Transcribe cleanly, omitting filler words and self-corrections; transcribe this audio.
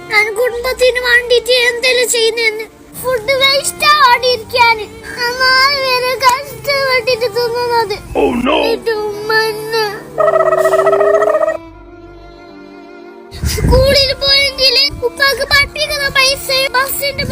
ഞാൻ കുടുംബത്തിന് വേണ്ടിട്ട് എന്തെങ്കിലും ചെയ്യുന്നെന്ന് ഫുഡ് വേസ്റ്റ് ആവാണ്ടിരിക്കാന് കഷ്ടപ്പെട്ടിട്ട് തിന്നുന്നത്. സ്കൂളിൽ പോയെങ്കിൽ ഉപ്പാക്ക് പഠിപ്പിക്കുന്ന പൈസ ബസ്സിന്റെ